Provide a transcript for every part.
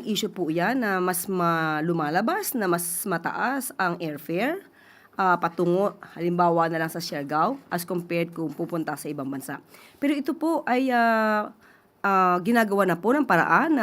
issue po yan na mas lumalabas, na mas mataas ang airfare patungo, halimbawa na lang sa Siargao as compared kung pupunta sa ibang bansa. Pero ito po ay ginagawa na po ng paraan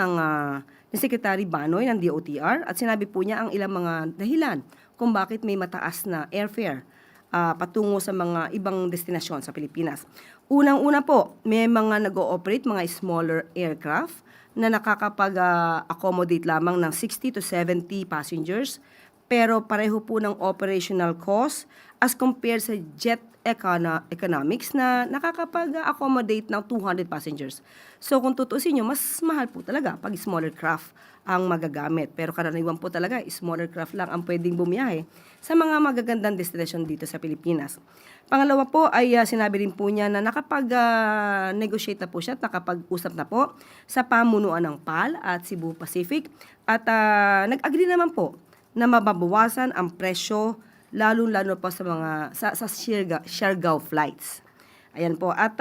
ni Secretary Banoy ng DOTR at sinabi po niya ang ilang mga dahilan kung bakit may mataas na airfare patungo sa mga ibang destinasyon sa Pilipinas. Unang-una po, may mga nag-ooperate, mga smaller aircraft na nakakapag-accommodate lamang ng 60 to 70 passengers, pero pareho po ng operational cost as compared sa jet economics na nakakapag-accommodate ng 200 passengers. So kung tutuusin nyo, mas mahal po talaga pag smaller craft ang magagamit. Pero karaniwan po talaga, smaller craft lang ang pwedeng bumiyahe sa mga magagandang destination dito sa Pilipinas. Pangalawa po ay sinabi rin po niya na nakapag-negotiate na po siya at nakapag-usap na po sa pamunuan ng PAL at Cebu Pacific at nag-agree naman po na mababawasan ang presyo lalo-lalo pa sa mga sa Siargao flights. Ayan po. At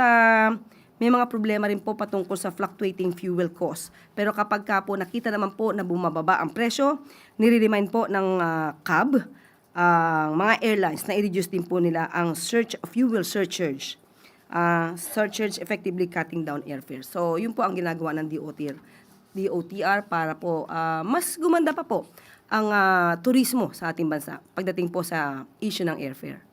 may mga problema rin po patungkol sa fluctuating fuel cost. Pero kapag ka po nakita naman po na bumababa ang presyo, nire-remind po ng CAB, mga airlines na i-reduce din po nila ang fuel surcharge. Surcharge effectively cutting down airfare. So, yun po ang ginagawa ng DOTR para po mas gumanda pa po ang turismo sa ating bansa pagdating po sa issue ng airfare.